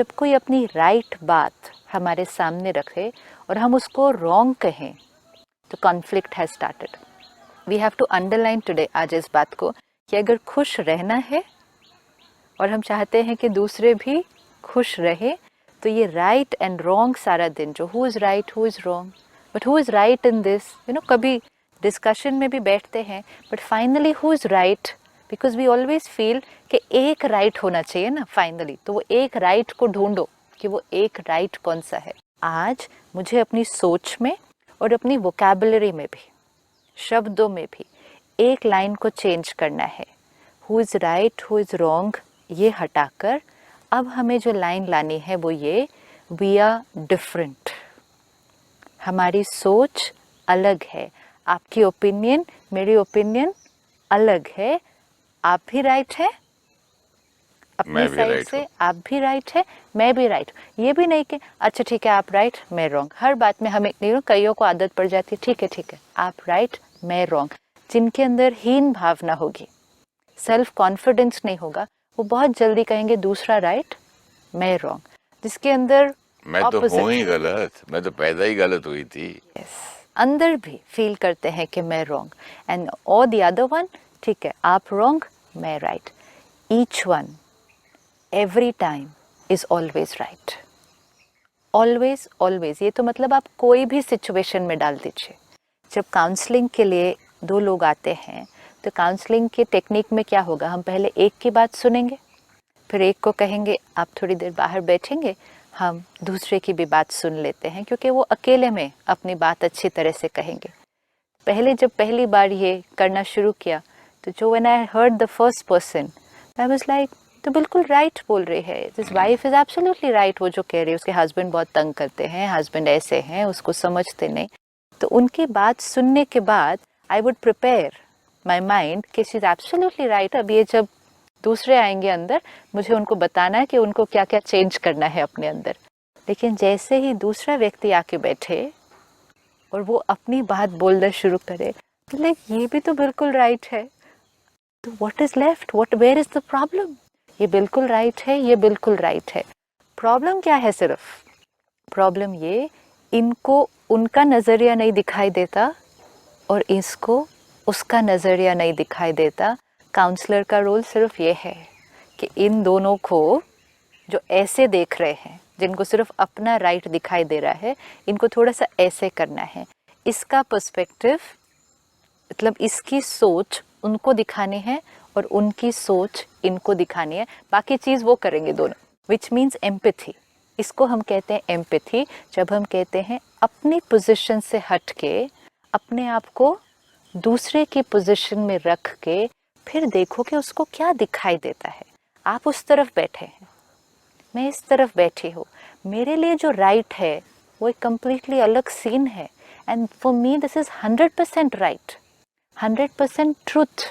जब कोई अपनी राइट बात हमारे सामने रखे और हम उसको रॉन्ग कहें तो conflict has started. We have to underline today, आज इस बात को, कि अगर खुश रहना है और हम चाहते हैं कि दूसरे भी खुश रहे, तो ये राइट एंड रॉन्ग सारा दिन जो who is right who is wrong, but who is right in this, कभी डिस्कशन में भी बैठते हैं but finally who is right, because we always feel कि एक राइट होना चाहिए ना फाइनली, तो वो एक राइट को ढूंढो कि वो एक राइट कौन सा है. आज मुझे अपनी सोच में और अपनी वोकैबुलरी में भी, शब्दों में भी एक लाइन को चेंज करना है. Who is right who is wrong ये हटाकर अब हमें जो लाइन लानी है वो ये, वी आर डिफरेंट. हमारी सोच अलग है. आपकी ओपिनियन मेरी ओपिनियन अलग है. आप भी राइट है अपनी साइड से, आप भी राइट है, मैं भी राइट. ये भी नहीं कि अच्छा ठीक है आप राइट मैं रॉन्ग. हर बात में हमें कईयों को आदत पड़ जाती है ठीक है आप राइट मैं रॉन्ग. जिनके अंदर हीन भावना होगी, सेल्फ कॉन्फिडेंस नहीं होगा, वो बहुत जल्दी कहेंगे दूसरा राइट मैं रॉन्ग. जिसके अंदर मैं तो हूँ ही गलत, मैं तो पैदा ही गलत हुई थी, अंदर भी फील करते हैं कि मैं रॉन्ग, एंड और द अदर वन ठीक है आप रॉन्ग मैं right. Each one every time is always right. Always always. ये तो मतलब आप कोई भी सिचुएशन में डाल दीजिए. जब काउंसलिंग के लिए दो लोग आते हैं तो काउंसलिंग के टेक्निक में क्या होगा, हम पहले एक की बात सुनेंगे, फिर एक को कहेंगे आप थोड़ी देर बाहर बैठेंगे, हम दूसरे की भी बात सुन लेते हैं, क्योंकि वो अकेले में अपनी बात अच्छी तरह से कहेंगे. जब पहली बार ये करना शुरू किया तो जो when I heard the first person I was like तो बिल्कुल राइट बोल रही है, this wife is absolutely right. वो जो कह रही है उसके हस्बैंड बहुत तंग करते हैं, हस्बैंड ऐसे हैं, उसको समझते नहीं. तो उनकी बात सुनने के बाद I would prepare my mind कि शी इज एब्सोल्युटली राइट. अब ये जब दूसरे आएंगे अंदर, मुझे उनको बताना है कि उनको क्या क्या चेंज करना है अपने अंदर. लेकिन जैसे ही दूसरा व्यक्ति आके बैठे और वो अपनी बात बोलना शुरू करे, लाइक ये भी तो बिल्कुल राइट है, तो what is left, where is the problem. ये बिल्कुल राइट है, ये बिल्कुल राइट है. प्रॉब्लम क्या है? सिर्फ प्रॉब्लम ये, इनको उनका नजरिया नहीं दिखाई देता और इसको उसका नजरिया नहीं दिखाई देता. काउंसलर का रोल सिर्फ ये है कि इन दोनों को जो ऐसे देख रहे हैं, जिनको सिर्फ अपना राइट दिखाई दे रहा है, इनको थोड़ा सा ऐसे करना है. इसका पर्सपेक्टिव मतलब इसकी सोच उनको दिखानी है और उनकी सोच इनको दिखानी है. बाकी चीज वो करेंगे दोनों, विच मीन्स एम्पैथी. इसको हम कहते हैं एम्पैथी. जब हम कहते हैं अपनी पोजीशन से हट के अपने आप को दूसरे की पोजीशन में रख के फिर देखो कि उसको क्या दिखाई देता है. आप उस तरफ बैठे हैं, मैं इस तरफ बैठी हूँ, मेरे लिए जो राइट है वो एक कम्प्लीटली अलग सीन है. And for me this is 100% right, 100% truth.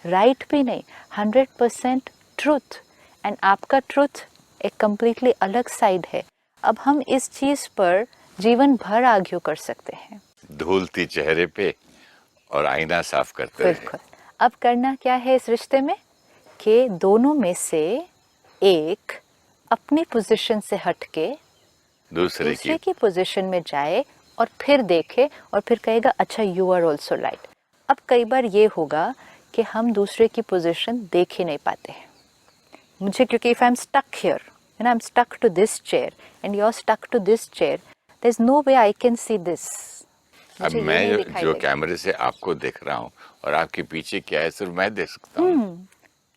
Right भी नहीं, 100% ट्रूथ. एंड आपका ट्रूथ एक कम्प्लीटली अलग साइड है. अब हम इस चीज पर जीवन भर आर्ग्यू कर सकते हैं, धूलती चेहरे पे और आईना साफ करते रहे. बिल्कुल. अब करना क्या है इस रिश्ते में कि दोनों में से एक अपनी पोजीशन से हटके दूसरे की पोजीशन में जाए और फिर देखे और फिर कहेगा अच्छा यू आर ऑल्सो राइट. अब कई बार ये होगा कि हम दूसरे की पोजीशन देख ही नहीं पाते हैं. मुझे क्योंकि if I am stuck here and I am stuck to this chair and you are stuck to this chair, there is no way I can see this. अब मैं जो कैमरे से आपको देख रहा हूँ और आपके पीछे क्या है सिर्फ मैं देख सकता हूँ.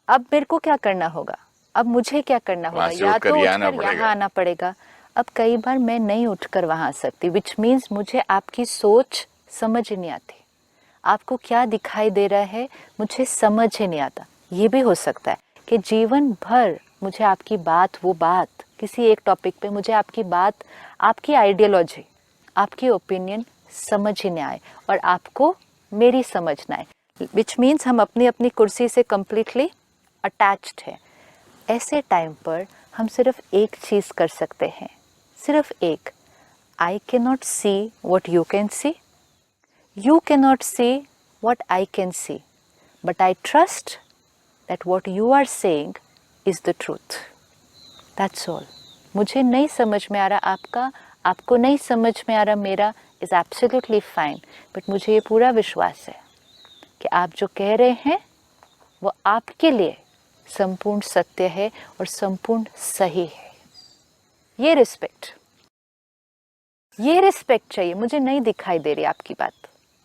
अब मेरे को क्या करना होगा, अब मुझे क्या करना होगा, या तो उठकर यहाँ आना पड़ेगा. अब कई बार मैं नहीं उठकर वहां आ सकती, विच मीन्स मुझे आपकी सोच समझ ही नहीं आती. आपको क्या दिखाई दे रहा है मुझे समझ ही नहीं आता. ये भी हो सकता है कि जीवन भर मुझे आपकी बात, वो बात किसी एक टॉपिक पे मुझे आपकी बात, आपकी आइडियोलॉजी, आपकी ओपिनियन समझ ही नहीं आए और आपको मेरी समझ ना आए, विच मीन्स हम अपनी अपनी कुर्सी से कंप्लीटली अटैच्ड है. ऐसे टाइम पर हम सिर्फ एक चीज कर सकते हैं, सिर्फ एक. I can not see what you can see, you can not see what I can see, but I trust that what you are saying is the truth. That's all. मुझे नहीं समझ में आ रहा आपका, आपको नहीं समझ में आ रहा मेरा, इज़ एब्सोल्युटली फाइन, बट मुझे ये पूरा विश्वास है कि आप जो कह रहे हैं वो आपके लिए संपूर्ण सत्य है और संपूर्ण सही है। ये रिस्पेक्ट चाहिए। मुझे नहीं दिखाई दे रही आपकी बात,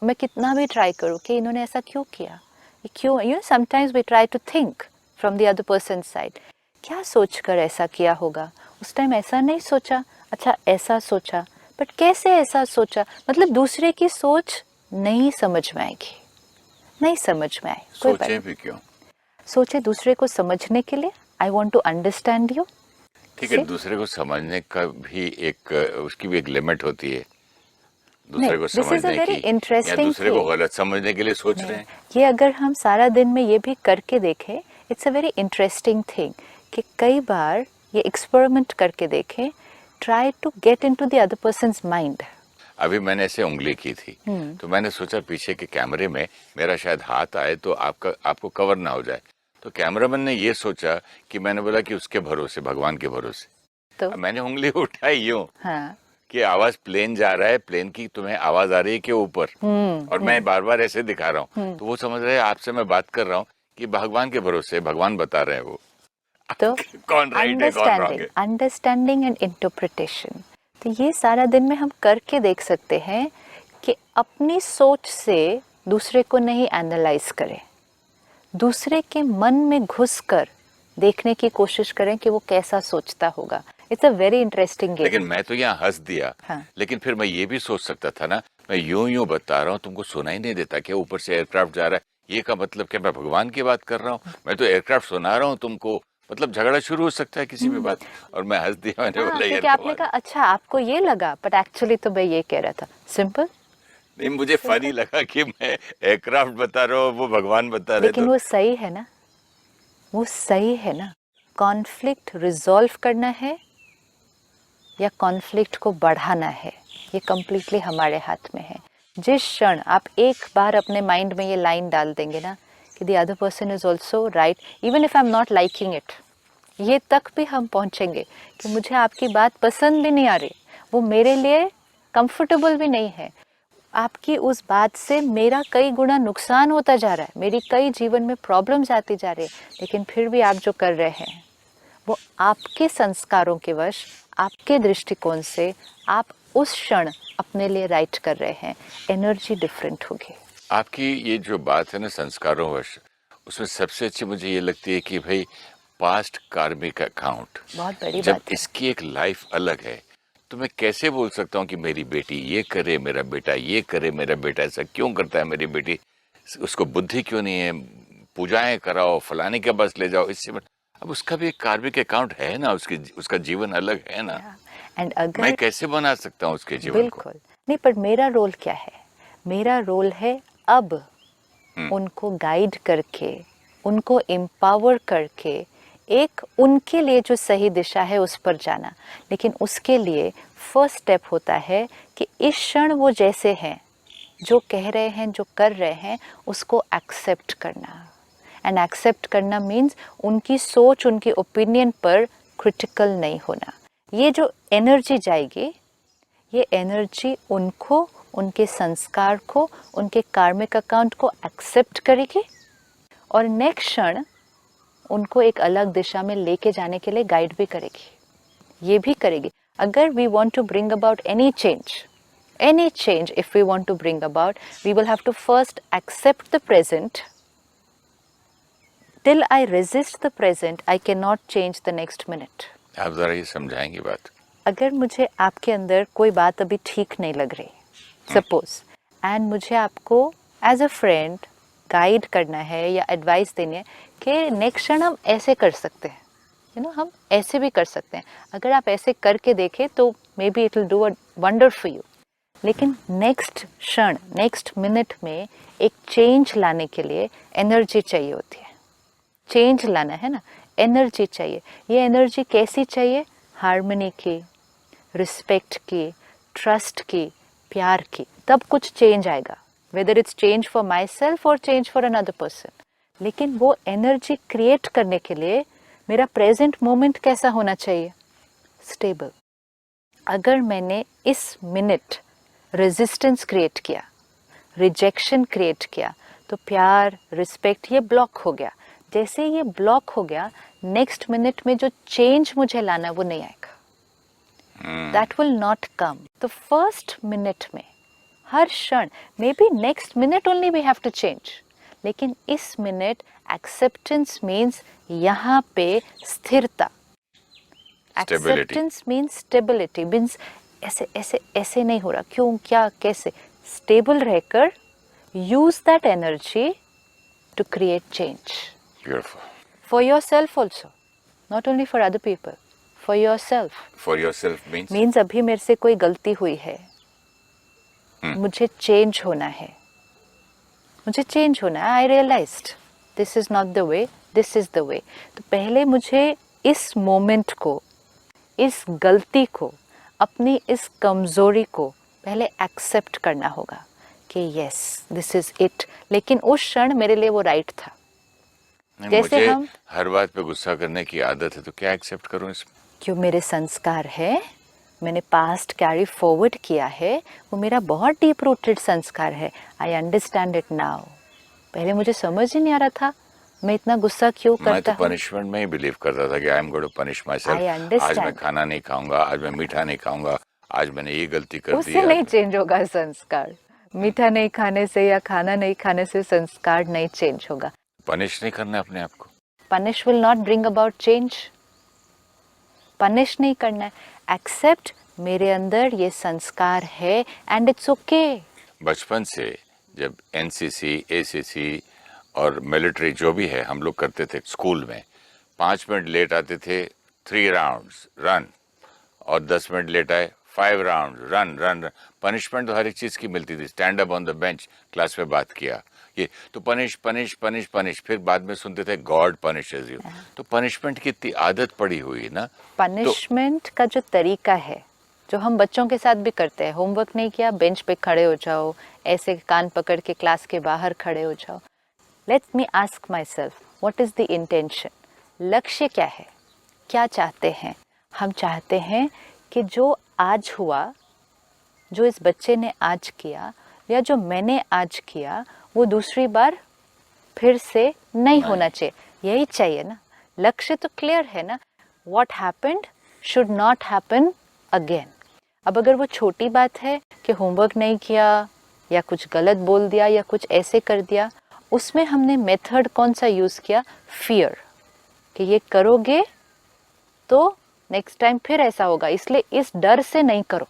मैं कितना भी ट्राई करूँ कि इन्होंने ऐसा क्यों किया, ये क्यों, you know sometimes we try to think from the other person side, क्या सोचकर ऐसा किया होगा, उस टाइम ऐसा नहीं सोचा, अच्छा ऐसा सोचा, बट कैसे ऐसा सोचा, मतलब दूसरे की सोच नहीं समझ में आएगी, नहीं समझ में आए, सोचे भी क्यों, सोचे दूसरे को समझने के लिए, I want to understand you. ठीक है, दूसरे को समझने का भी एक, उसकी भी एक लिमिट होती है, दूसरे को समझने की, या दूसरे को गलत समझने के लिए सोच रहे हैं। ये अगर हम सारा दिन में ये भी करके देखें, it's a very interesting thing कि कई बार ये एक्सपेरिमेंट करके देखें, try to get into the other person's mind. अभी मैंने ऐसे उंगली की थी, तो मैंने सोचा पीछे के कैमरे में मेरा शायद हाथ आए तो आपको कवर ना हो जाए, तो कैमरामैन ने ये सोचा कि मैंने बोला कि उसके भरोसे, भगवान के भरोसे, तो मैंने उंगली उठाई यूं, हाँ, कि आवाज प्लेन जा रहा है, प्लेन की तुम्हें आवाज आ रही है कि ऊपर, और मैं बार बार ऐसे दिखा रहा हूँ, तो वो समझ रहे हैं आपसे मैं बात कर रहा हूँ कि भगवान के भरोसे, भगवान बता रहे हैं वो। तो कौन राइट है कौन रॉन्ग है, अंडरस्टैंडिंग एंड इंटरप्रिटेशन। तो ये सारा दिन में हम करके देख सकते हैं कि अपनी सोच से दूसरे को नहीं एनालाइज करें, दूसरे के मन में घुसकर देखने की कोशिश करें कि वो कैसा सोचता होगा। It's a very interesting game. लेकिन मैं तो यहाँ हंस दिया, हाँ। लेकिन फिर मैं ये भी सोच सकता था ना, मैं यूं बता रहा हूँ, तुमको सुनाई नहीं देता क्या ऊपर से एयरक्राफ्ट जा रहा है, ये का मतलब क्या मैं भगवान की बात कर रहा हूँ, मैं तो एयरक्राफ्ट सुना रहा हूँ तुमको, मतलब झगड़ा शुरू हो सकता है किसी भी बात, और मैं हंस दिया, मैंने बोला क्योंकि आपने कहा अच्छा आपको ये लगा, बट एक्चुअली तो मैं ये कह रहा था, सिंपल। नहीं, मुझे फनी लगा कि मैं एयरक्राफ्ट बता रहा हूँ, वो भगवान बता रहे, लेकिन वो सही है ना, वो सही है ना। कॉन्फ्लिक्ट रिजॉल्व करना है या कॉन्फ्लिक्ट को बढ़ाना है, ये कम्प्लीटली हमारे हाथ में है। जिस क्षण आप एक बार अपने माइंड में ये लाइन डाल देंगे ना कि the other person is also right, even if I am not liking it, ये तक भी हम पहुंचेंगे कि मुझे आपकी बात पसंद भी नहीं आ रही, वो मेरे लिए कंफर्टेबल भी नहीं है, आपकी उस बात से मेरा कई गुना नुकसान होता जा रहा है, मेरी कई जीवन में प्रॉब्लम्स आती जा रही है, लेकिन फिर भी आप जो कर रहे हैं वो आपके संस्कारों के वश, आपके दृष्टिकोण से आप उस क्षण अपने लिए राइट कर रहे हैं, एनर्जी डिफरेंट होगी। आपकी ये जो बात है ना संस्कारों वश, उसमें सबसे अच्छी मुझे ये लगती है कि भाई पास्ट कार्मिक अकाउंट, बहुत बड़ी जब बात है। इसकी एक लाइफ अलग है, तो मैं कैसे बोल सकता हूँ कि मेरी बेटी ये करे, मेरा बेटा ये करे, मेरा बेटा ऐसा क्यों करता है, मेरी बेटी उसको बुद्धि क्यों नहीं है, पूजाएं कराओ, फलाने के पास ले जाओ, इससे अब उसका भी एक कार्मिक अकाउंट है ना, उसका जीवन अलग है ना, एंड अगर मैं कैसे बना सकता हूँ उसके जीवन को? बिल्कुल नहीं, पर मेरा रोल क्या है, मेरा रोल है अब उनको गाइड करके, उनको एम्पावर करके एक उनके लिए जो सही दिशा है उस पर जाना। लेकिन उसके लिए फर्स्ट स्टेप होता है कि इस क्षण वो जैसे हैं, जो कह रहे हैं, जो कर रहे हैं, उसको एक्सेप्ट करना। एंड एक्सेप्ट करना मीन्स उनकी सोच, उनकी ओपिनियन पर क्रिटिकल नहीं होना। ये जो एनर्जी जाएगी, ये एनर्जी उनको, उनके संस्कार को, उनके कार्मिक अकाउंट को एक्सेप्ट करेगी और नेक्स्ट क्षण उनको एक अलग दिशा में लेके जाने के लिए गाइड भी करेगी, ये भी करेगी। अगर we want to bring about any change if we want to bring about, we will have to first accept the present. Till I resist the present, I can not change the next minute. आप जरा ये समझाएंगे बात? अगर मुझे आपके अंदर कोई बात अभी ठीक नहीं लग रही, सपोज, एंड मुझे आपको एज अ फ्रेंड गाइड करना है या एडवाइस देनी है कि नेक्स्ट क्षण हम ऐसे कर सकते हैं, यू नो, हम ऐसे भी कर सकते हैं, अगर आप ऐसे करके देखें तो may be it will do a wonder for you. लेकिन नेक्स्ट क्षण, नेक्स्ट मिनट में एक चेंज लाने के लिए एनर्जी चाहिए होती है, चेंज लाना है ना, एनर्जी चाहिए। ये एनर्जी कैसी चाहिए? हार्मनी की, रिस्पेक्ट की, ट्रस्ट की, प्यार की, तब कुछ चेंज आएगा, whether it's change for my self और चेंज फॉर अनदर पर्सन। लेकिन वो एनर्जी क्रिएट करने के लिए मेरा प्रेजेंट मोमेंट कैसा होना चाहिए? स्टेबल। अगर मैंने इस मिनट रेजिस्टेंस क्रिएट किया, रिजेक्शन क्रिएट किया, तो प्यार, रिस्पेक्ट ये ब्लॉक हो गया। जैसे ये ब्लॉक हो गया, नेक्स्ट मिनट में जो चेंज मुझे लाना वो नहीं आएगा, दैट विल नॉट कम। तो फर्स्ट मिनट में, हर क्षण, may be next minute only we have to change, लेकिन इस मिनट एक्सेप्टेंस मीन्स यहाँ पे स्थिरता। एक्सेप्टेंस मीन्स स्टेबिलिटी, मीन्स ऐसे ऐसे ऐसे नहीं हो रहा, क्यों, क्या, कैसे, स्टेबल रहकर use that energy to create change. Beautiful. For yourself also, not only for other people, for yourself. For yourself means? Means अभी मेरे से कोई गलती हुई है, मुझे चेंज होना है, मुझे चेंज होना है। I realized this is not the way, this is the way. तो पहले मुझे इस मोमेंट को, इस गलती को, अपनी इस कमजोरी को पहले एक्सेप्ट करना होगा कि यस दिस इज इट। लेकिन उस क्षण मेरे लिए वो राइट था। जैसे मुझे हम हर बात पे गुस्सा करने की आदत है, तो क्या एक्सेप्ट करूं इसमें? क्यों, मेरे संस्कार है, मैंने पास्ट कैरी फॉरवर्ड किया है, वो मेरा बहुत डीप रूटेड संस्कार है। I understand it now. पहले मुझे समझ ही नहीं आ रहा था मैं इतना गुस्सा क्यों करता हूँ। मैं तो पनिशमेंट में ही बिलीव करता था कि I am going to punish myself. आज मैं खाना नहीं खाऊंगा, आज मैं मीठा नहीं खाऊंगा, आज मैंने ये गलती कर दी। उससे नहीं चेंज होगा संस्कार। मीठा नहीं खाने से या खाना नहीं खाने से संस्कार नहीं चेंज होगा। पनिश नहीं करना अपने आप को। Punish will not bring about change. Punish नहीं करना है, एक्सेप्ट मेरे अंदर ये संस्कार है एंड इट्स ओके। बचपन से जब एनसीसी, एसीसी और मिलिट्री जो भी है हम लोग करते थे स्कूल में, 5 मिनट लेट आते थे 3 राउंड्स रन, और 10 मिनट लेट आए 5 राउंड रन रन। पनिशमेंट तो हर एक चीज की मिलती थी। Stand up on the bench, class में बात किया, ये तो पनिश पनिश पनिश पनिश। फिर बाद में सुनते थे गॉड पनिशेस यू। तो पनिशमेंट की इतनी आदत पड़ी हुई ना। पनिशमेंट का जो तरीका है, जो हम बच्चों के साथ भी करते हैं, होमवर्क नहीं किया बेंच पे खड़े हो जाओ, ऐसे कान पकड़ के क्लास के बाहर खड़े हो जाओ। Let's me ask my self, what is the intention? लक्ष्य क्या है, क्या चाहते हैं हम? चाहते हैं कि जो आज हुआ, जो इस बच्चे ने आज किया या जो मैंने आज किया, वो दूसरी बार फिर से नहीं होना चाहिए। यही चाहिए ना, लक्ष्य तो क्लियर है ना। What happened should not happen again. अब अगर वो छोटी बात है कि होमवर्क नहीं किया या कुछ गलत बोल दिया या कुछ ऐसे कर दिया, उसमें हमने मेथड कौन सा यूज किया? फियर, कि ये करोगे तो नेक्स्ट टाइम फिर ऐसा होगा, इसलिए इस डर से नहीं करो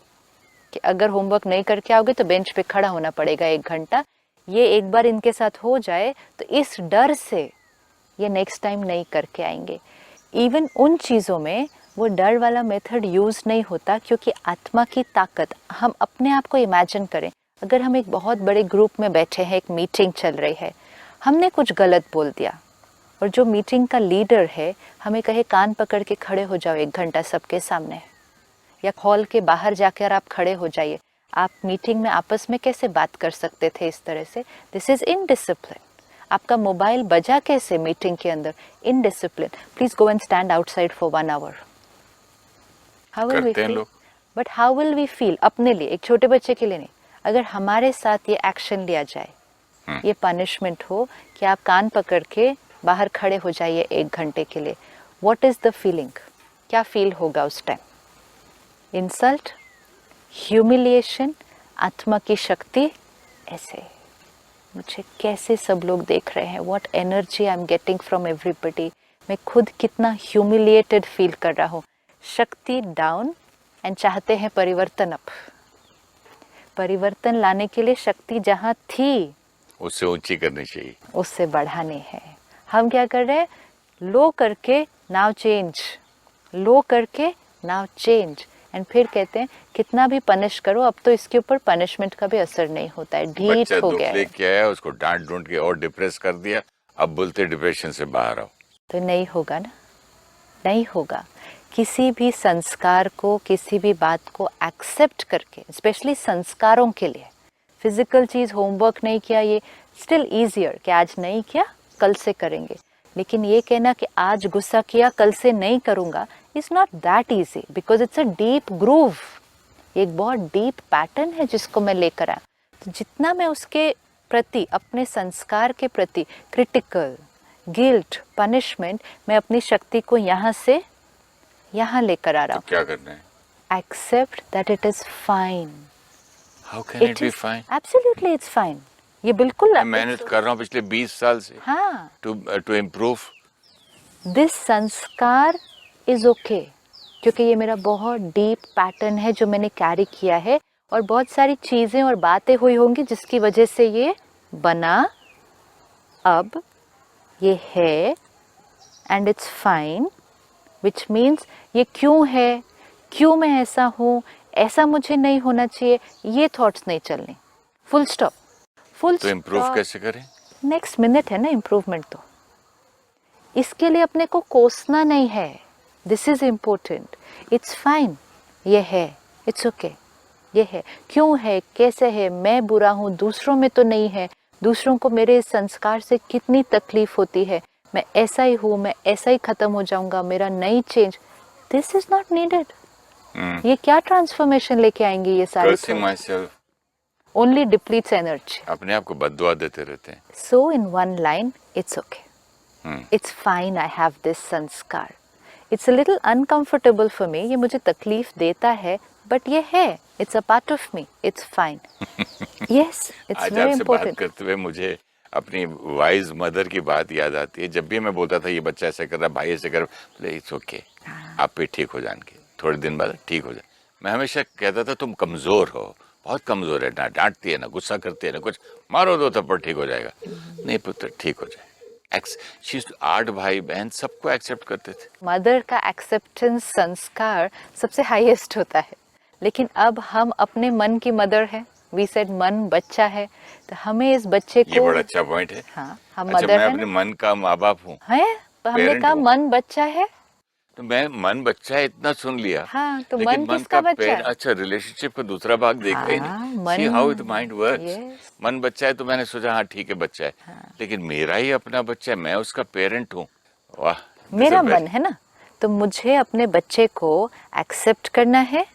कि अगर होमवर्क नहीं करके आओगे तो बेंच पे खड़ा होना पड़ेगा 1 घंटा। ये एक बार इनके साथ हो जाए तो इस डर से ये नेक्स्ट टाइम नहीं करके आएंगे। इवन उन चीज़ों में वो डर वाला मेथड यूज नहीं होता, क्योंकि आत्मा की ताकत, हम अपने आप को इमेजिन करें, अगर हम एक बहुत बड़े ग्रुप में बैठे हैं, एक मीटिंग चल रही है, हमने कुछ गलत बोल दिया और जो मीटिंग का लीडर है हमें कहे कान पकड़ के खड़े हो जाओ 1 घंटा सबके सामने, या हॉल के बाहर जाकर आप खड़े हो जाइए। आप मीटिंग में आपस में कैसे बात कर सकते थे इस तरह से? This is indiscipline. आपका मोबाइल बजा कैसे मीटिंग के अंदर? Indiscipline. Please go and stand outside for 1 hour. How will we feel? But how will we feel अपने लिए, एक छोटे बच्चे के लिए नहीं। अगर हमारे साथ ये एक्शन लिया जाए, ये पनिशमेंट हो कि आप कान पकड़ के बाहर खड़े हो जाइए 1 घंटे के लिए, व्हाट इज द फीलिंग? क्या फील होगा उस टाइम? इंसल्ट, ह्यूमिलिएशन, आत्मा की शक्ति। ऐसे मुझे कैसे सब लोग देख रहे हैं, what energy I am getting from everybody. मैं खुद कितना ह्यूमिलिएटेड फील कर रहा हूँ। शक्ति डाउन एंड चाहते हैं परिवर्तन अप। परिवर्तन लाने के लिए शक्ति जहाँ थी उससे ऊंची करनी चाहिए, उससे बढ़ानी है। हम क्या कर रहे हैं? लो करके नाउ चेंज, लो करके नाउ चेंज, एंड फिर कहते हैं कितना भी पनिश करो, अब तो इसके ऊपर पनिशमेंट का भी असर नहीं होता है, ढीठ हो गया है। क्या है, उसको डांट ढूंढ के और डिप्रेस कर दिया, अब बोलते डिप्रेशन से बाहर आओ। तो नहीं होगा ना, नहीं होगा। किसी भी संस्कार को, किसी भी बात को एक्सेप्ट करके, स्पेशली संस्कारों के लिए, फिजिकल चीज होमवर्क नहीं किया, ये स्टिल ईजियर कि आज नहीं किया कल से करेंगे, लेकिन ये कहना कि आज गुस्सा किया कल से नहीं करूंगा, is not that easy because it's a deep groove. एक बहुत डीप पैटर्न है जिसको मैं लेकर आया। तो जितना मैं उसके प्रति, अपने संस्कार के प्रति क्रिटिकल, गिल्ट, पनिशमेंट, मैं अपनी शक्ति को यहाँ से यहाँ लेकर आ रहा हूँ। क्या करना है? Accept that it is fine. How can it be fine? Absolutely it's fine. ये बिल्कुल मैं मेहनत कर रहा हूँ पिछले 20 साल से हाँ, टू इम्प्रूव। दिस संस्कार इज ओके, क्योंकि ये मेरा बहुत डीप पैटर्न है जो मैंने कैरी किया है, और बहुत सारी चीज़ें और बातें हुई होंगी जिसकी वजह से ये बना। अब ये है and it's fine, which means ये क्यों है, क्यों मैं ऐसा हूँ, ऐसा मुझे नहीं होना चाहिए, ये थॉट्स नहीं चलने। Full stop. फुल तो इम्प्रूव कैसे करें? नेक्स्ट मिनट है ना इम्प्रूवमेंट। तो इसके लिए अपने को कोसना नहीं है। This is important. It's fine, ये है, इट्स ओके, ये है, क्यों है, कैसे है, मैं बुरा हूँ, दूसरों में तो नहीं है, दूसरों को मेरे इस संस्कार से कितनी तकलीफ होती है, मैं ऐसा ही हूँ, मैं ऐसा ही खत्म हो जाऊंगा, मेरा नहीं change. This is not needed. ये क्या ट्रांसफॉर्मेशन लेके आएंगे ये सारे? Only depletes energy. अपने आप को बद्दुआ देते रहते हैं। So in one line, it's okay, it's fine, I have this sanskar. It's a little uncomfortable for me, ये मुझे तकलीफ देता है, बट ये है, it's a part of me, it's fine. Yes, it's very important. बात करते हुए मुझे अपनी वाइज मदर की बात याद आती है। जब भी मैं बोलता था ये बच्चा ऐसा कर रहा है, भाई ऐसे कर रहा है, इट्स ओके, आप भी ठीक हो जाएंगे, थोड़े दिन बाद ठीक हो जाए। मैं हमेशा कहता था तुम कमजोर हो, बहुत कमजोर है, ना डांटती है, ना गुस्सा करती है, ना कुछ, मारो दो थप्पड़ ठीक हो जाएगा। नहीं पुत्र, ठीक हो जाए। 8 भाई बहन सबको एक्सेप्ट करते थे। मदर का एक्सेप्टेंस संस्कार सबसे हाईएस्ट होता है। लेकिन अब हम अपने मन की मदर है। वी सेड मन बच्चा है, तो हमें इस बच्चे को, ये बड़ा अच्छा पॉइंट है। हाँ, हम अच्छा, मदर मैं है अपने ना? मन का माँ बाप हूँ, है, तो हमने पेरेंट कहा हूँ। मन बच्चा है। तो मैं मन बच्चा है इतना सुन लिया, हाँ, तो लेकिन मन मन किसका का बच्चा है? अच्छा, रिलेशनशिप का दूसरा भाग देखा ही हाँ, नहीं। मन, see how the mind works. yes। मन बच्चा है तो मैंने सोचा हाँ ठीक है बच्चा है, लेकिन मेरा ही अपना बच्चा है, मैं उसका पेरेंट हूँ। वाह, मेरा मन है ना, तो मुझे अपने बच्चे को एक्सेप्ट करना है,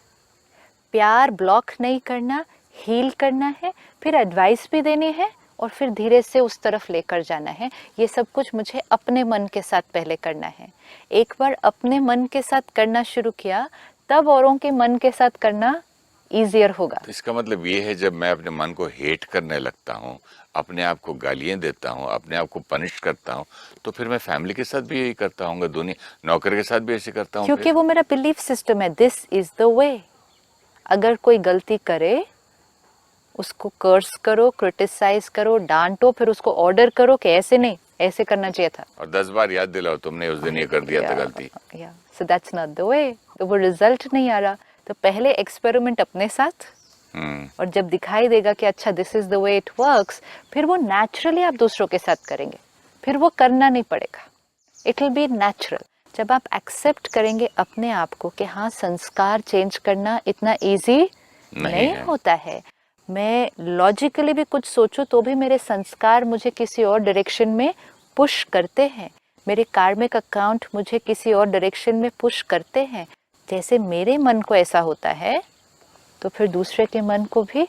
प्यार ब्लॉक नहीं करना, हील करना है, फिर एडवाइस भी देनी है, और फिर धीरे से उस तरफ लेकर जाना है। ये सब कुछ मुझे अपने मन के साथ पहले करना है। एक बार अपने मन के साथ करना शुरू किया, तब औरों के मन के साथ करना ईजियर होगा। तो इसका मतलब ये है, जब मैं अपने मन को हेट करने लगता हूँ, अपने आप को गालियां देता हूँ, अपने आप को पनिश करता हूँ, तो फिर मैं फैमिली के साथ भी यही करता हूँ, दुनिया नौकर के साथ भी ऐसे करता हूँ। क्योंकि वो मेरा बिलीफ सिस्टम है, दिस इज द वे। अगर कोई गलती करे, उसको कर्स करो, क्रिटिसाइज करो, डांटो, फिर उसको ऑर्डर करो कि ऐसे नहीं, ऐसे करना चाहिए था, और 10 बार याद दिलाओ तुमने उस दिन ये कर दिया था गलती। So that's not the way. तो वो रिजल्ट नहीं आ रहा। तो पहले एक्सपेरिमेंट अपने साथ, और जब दिखाई देगा कि अच्छा this is the way it works, फिर वो नेचुरली आप दूसरों के साथ करेंगे, फिर वो करना नहीं पड़ेगा, इट विल बी नेचुरल। जब आप एक्सेप्ट करेंगे अपने आप को कि हाँ, संस्कार चेंज करना इतना इजी नहीं होता है। मैं लॉजिकली भी कुछ सोचूं तो भी मेरे संस्कार मुझे किसी और डायरेक्शन में पुश करते हैं, मेरे कार्मिक अकाउंट मुझे किसी और डायरेक्शन में पुश करते हैं। जैसे मेरे मन को ऐसा होता है, तो फिर दूसरे के मन को भी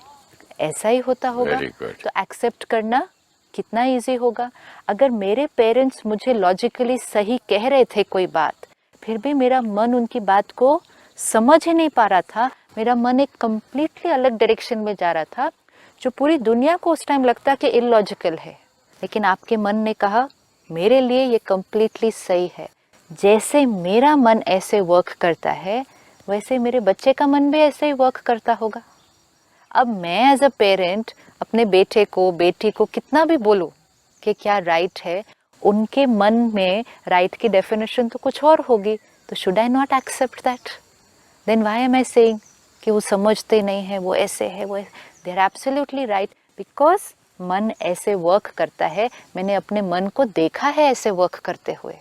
ऐसा ही होता होगा। तो एक्सेप्ट करना कितना इजी होगा। अगर मेरे पेरेंट्स मुझे लॉजिकली सही कह रहे थे कोई बात, फिर भी मेरा मन उनकी बात को समझ ही नहीं पा रहा था, मेरा मन एक कंप्लीटली अलग डायरेक्शन में जा रहा था, जो पूरी दुनिया को उस टाइम लगता कि इलॉजिकल है, लेकिन आपके मन ने कहा मेरे लिए ये कंप्लीटली सही है। जैसे मेरा मन ऐसे वर्क करता है, वैसे मेरे बच्चे का मन भी ऐसे ही वर्क करता होगा। अब मैं एज अ पेरेंट अपने बेटे को, बेटी को कितना भी बोलूं कि क्या राइट है, उनके मन में राइट की डेफिनेशन तो कुछ और होगी। तो should I not accept that? Then why am I saying कि वो समझते नहीं है, वो ऐसे है, वो they are absolutely right, because मन ऐसे वर्क करता है। मैंने अपने मन को देखा है ऐसे वर्क करते हुए।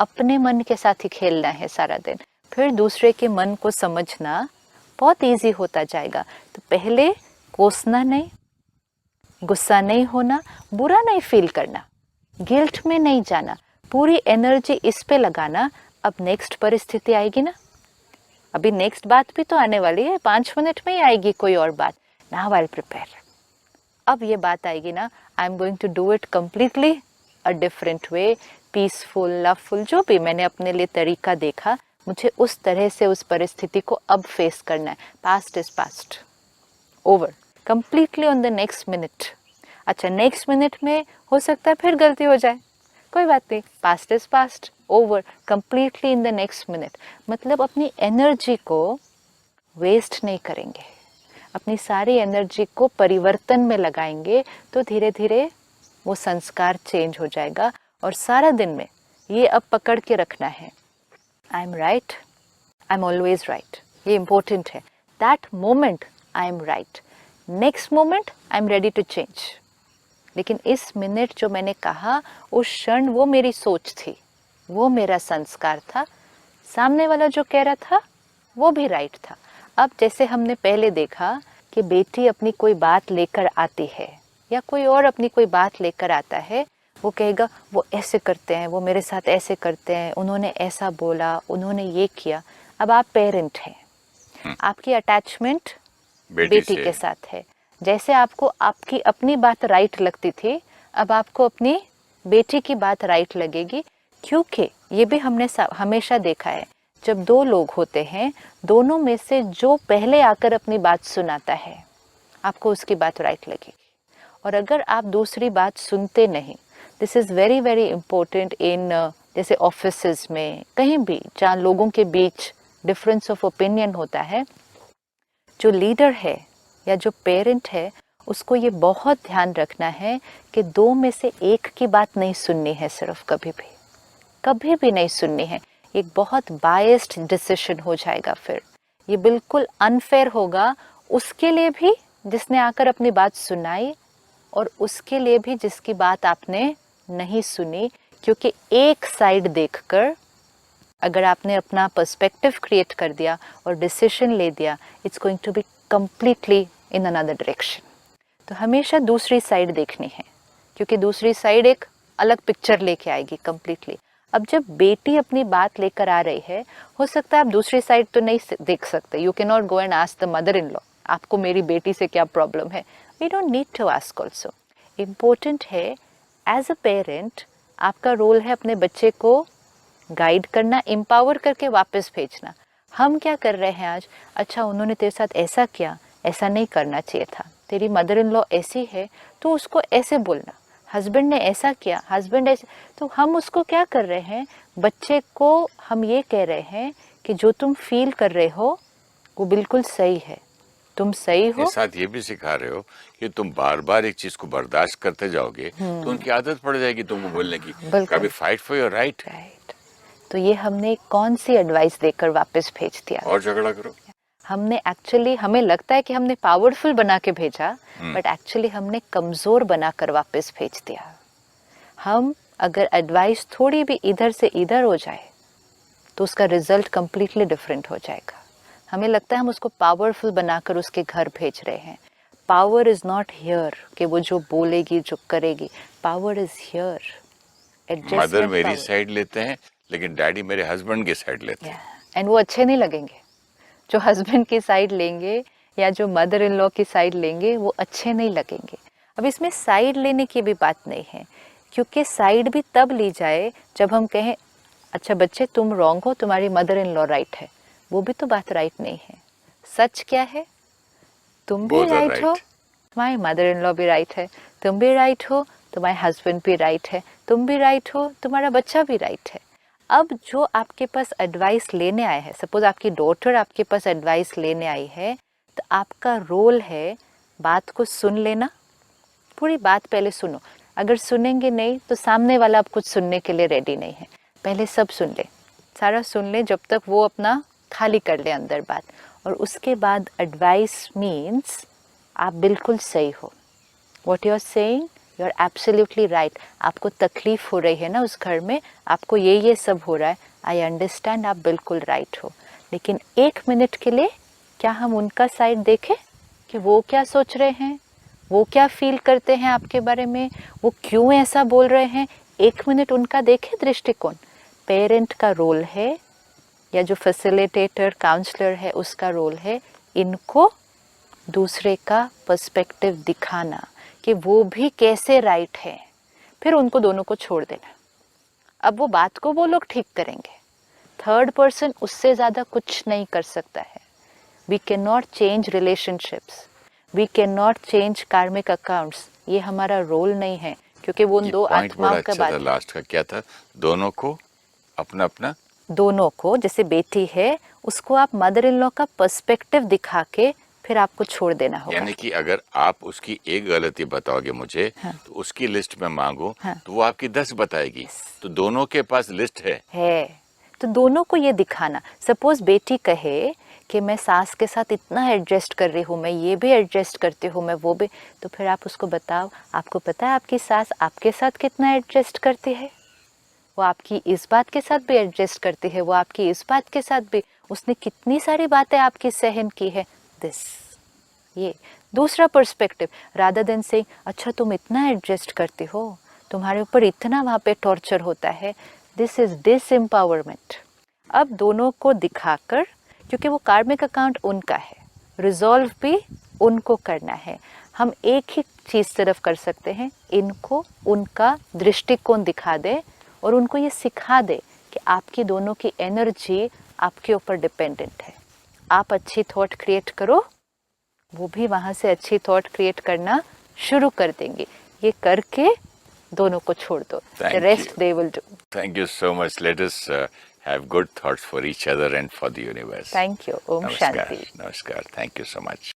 अपने मन के साथ ही खेलना है सारा दिन, फिर दूसरे के मन को समझना बहुत इजी होता जाएगा। तो पहले कोसना नहीं, गुस्सा नहीं होना, बुरा नहीं फील करना, गिल्ट में नहीं जाना, पूरी एनर्जी इस पे लगाना अब नेक्स्ट परिस्थिति आएगी ना, अभी नेक्स्ट बात भी तो आने वाली है, 5 मिनट में ही आएगी कोई और बात. Now I will prepare. अब ये बात आएगी ना, I am going to do it completely a different way, peaceful, loveful, जो भी मैंने अपने लिए तरीका देखा, मुझे उस तरह से उस परिस्थिति को अब फेस करना है. Past is past, over, completely on the next minute. अच्छा, नेक्स्ट मिनट में हो सकता है फिर गलती हो जाए, कोई बात नहीं, past is past, over, completely in the next minute. मतलब अपनी एनर्जी को वेस्ट नहीं करेंगे, अपनी सारी एनर्जी को परिवर्तन में लगाएंगे, तो धीरे धीरे वो संस्कार चेंज हो जाएगा. और सारा दिन में ये अब पकड़ के रखना है, I am right, I am always right. ये इम्पोर्टेंट है. That moment I am right, next moment I am ready to change. लेकिन इस मिनट जो मैंने कहा, उस क्षण वो मेरी सोच थी, वो मेरा संस्कार था. सामने वाला जो कह रहा था वो भी राइट था. अब जैसे हमने पहले देखा कि बेटी अपनी कोई बात लेकर आती है या कोई और अपनी कोई बात लेकर आता है, वो कहेगा वो ऐसे करते हैं, वो मेरे साथ ऐसे करते हैं, उन्होंने ऐसा बोला, उन्होंने ये किया. अब आप पेरेंट हैं, आपकी अटैचमेंट बेटी के साथ है. जैसे आपको आपकी अपनी बात राइट लगती थी, अब आपको अपनी बेटी की बात राइट लगेगी. क्योंकि ये भी हमने हमेशा देखा है, जब दो लोग होते हैं, दोनों में से जो पहले आकर अपनी बात सुनाता है, आपको उसकी बात राइट लगेगी. और अगर आप दूसरी बात सुनते नहीं, this is very very important in जैसे ऑफिसेज में, कहीं भी जहाँ लोगों के बीच डिफरेंस ऑफ ओपिनियन होता है, जो लीडर है या जो पेरेंट है, उसको ये बहुत ध्यान रखना है कि दो में से एक की बात नहीं सुननी है. सिर्फ कभी भी नहीं सुननी है. एक बहुत बायस्ड डिसीजन हो जाएगा. फिर ये बिल्कुल अनफेयर होगा उसके लिए भी जिसने आकर अपनी बात सुनाई, और उसके लिए भी जिसकी बात आपने नहीं सुनी. क्योंकि एक साइड देखकर अगर आपने अपना पर्सपेक्टिव क्रिएट कर दिया और डिसीजन ले दिया, it's going to be completely in another direction. तो हमेशा दूसरी साइड देखनी है, क्योंकि दूसरी साइड एक अलग पिक्चर लेके आएगी कंप्लीटली. अब जब बेटी अपनी बात लेकर आ रही है, हो सकता है आप दूसरी साइड तो नहीं देख सकते. You can not go and ask the mother in law, आपको मेरी बेटी से क्या प्रॉब्लम है. We don't need to ask also. Important है एज अ पेरेंट, आपका रोल है अपने बच्चे को गाइड करना, एम्पावर करके वापस भेजना. हम क्या कर रहे हैं आज, अच्छा उन्होंने तेरे साथ ऐसा किया, ऐसा नहीं करना चाहिए था, तेरी मदर इन लॉ ऐसी है तो उसको ऐसे बोलना, हस्बैंड ने ऐसा किया, हस्बैंड ऐसे. तो हम उसको क्या कर रहे हैं, बच्चे को हम ये कह रहे हैं कि जो तुम फील कर रहे हो वो बिल्कुल सही है, तुम सही हो. साथ ये भी सिखा रहे हो कि तुम बार बार एक चीज को बर्दाश्त करते जाओगे तो उनकी आदत पड़ जाएगी तुमको बोलने की. कभी फाइट फॉर योर राइट. तो ये हमने कौन सी एडवाइस देकर वापस भेज दिया, और झगड़ा करो. हमने एक्चुअली, हमें लगता है कि हमने पावरफुल बना के भेजा, बट एक्चुअली हमने कमजोर बनाकर वापस भेज दिया. हम अगर एडवाइस थोड़ी भी इधर से इधर हो जाए तो उसका रिजल्ट कंप्लीटली डिफरेंट हो जाएगा. हमें लगता है हम उसको पावरफुल बनाकर उसके घर भेज रहे हैं. पावर इज नॉट हियर कि वो जो बोलेगी, जो करेगी. Power is here. मदर मेरी साइड लेते हैं, लेकिन डैडी मेरे हस्बैंड की साइड लेते हैं. एंड वो अच्छे नहीं लगेंगे. जो हस्बैंड की साइड लेंगे या जो मदर इन लॉ की साइड लेंगे, वो अच्छे नहीं लगेंगे. अब इसमें साइड लेने की भी बात नहीं है, क्योंकि साइड भी तब ली जाए जब हम कहें अच्छा बच्चे तुम रॉन्ग हो, तुम्हारी मदर इन लॉ राइट है. वो भी तो बात राइट नहीं है. सच क्या है, तुम भी राइट हो, तुम्हारी मदर इन लॉ भी राइट है, तुम भी राइट हो, तुम्हारे हस्बैंड भी राइट है, तुम भी राइट हो, तुम्हारा बच्चा भी राइट है. अब जो आपके पास एडवाइस लेने आए हैं, सपोज आपकी डॉटर आपके पास एडवाइस लेने आई है, तो आपका रोल है बात को सुन लेना. पूरी बात पहले सुनो. अगर सुनेंगे नहीं तो सामने वाला अब कुछ सुनने के लिए रेडी नहीं है. पहले सब सुन ले, सारा सुन ले, जब तक वो अपना खाली कर ले अंदर बात. और उसके बाद एडवाइस मीन्स आप बिल्कुल सही हो. What you are saying, you are absolutely right. आपको तकलीफ हो रही है ना उस घर में, आपको ये सब हो रहा है, आई अंडरस्टैंड, आप बिल्कुल राइट हो. लेकिन 1 मिनट के लिए क्या हम उनका साइड देखें कि वो क्या सोच रहे हैं, वो क्या फील करते हैं आपके बारे में, वो क्यों ऐसा बोल रहे हैं. 1 मिनट उनका देखें दृष्टिकोण. पेरेंट का रोल है या जो फैसिलिटेटर काउंसलर है उसका रोल है इनको दूसरे का पर्सपेक्टिव दिखाना कि वो भी कैसे राइट है, फिर उनको दोनों को छोड़ देना। अब वो बात को वो लोग ठीक करेंगे, थर्ड पर्सन उससे ज़्यादा कुछ नहीं कर सकता है। We can not change relationships, we can not change karmic accounts, ये हमारा रोल नहीं है, क्योंकि वो उन दो आत्माओं का बात। लास्ट का क्या था? दोनों को अपना अपना, दोनों को, जैसे बेटी है उसको आप मदर इन लॉ का पर्सपेक्टिव दिखा के फिर आपको छोड़ देना होगा। यानी कि अगर आप उसकी एक गलती बताओगे मुझे, हाँ। तो उसकी लिस्ट में मांगू, हाँ। तो वो आपकी 10 बताएगी। तो दोनों के पास लिस्ट है। तो दोनों को ये दिखाना। सपोज बेटी कहे कि मैं सास के साथ इतना एडजस्ट कर रही हूँ, मैं ये भी एडजस्ट करती हूँ, मैं वो भी, तो फिर आप उसको बताओ, आपको पता है आपकी सास आपके साथ कितना एडजस्ट करती है? वो आपकी इस बात के साथ भी एडजस्ट करती है, वो आपकी इस बात के साथ भी, उसने कितनी सारी बातें आपकी सहन की है। दिस, ये दूसरा पर्सपेक्टिव, रादर देन से अच्छा तुम इतना एडजस्ट करती हो, तुम्हारे ऊपर इतना वहाँ पे टॉर्चर होता है। This is disempowerment. अब दोनों को दिखाकर, क्योंकि वो कार्मिक अकाउंट उनका है, रिजॉल्व भी उनको करना है, हम एक ही चीज़ सिर्फ कर सकते हैं, इनको उनका दृष्टिकोण दिखा दे और उनको ये सिखा दे कि आपकी दोनों की एनर्जी आपके ऊपर डिपेंडेंट है। आप अच्छी थॉट क्रिएट करो, वो भी वहाँ से अच्छी थॉट क्रिएट करना शुरू कर देंगे। ये करके दोनों को छोड़ दो, the rest they will do. Thank you so much. Let us have good thoughts for each other and for the universe. Thank you. Om Namaskar. Shanti. Namaskar. Thank you so much.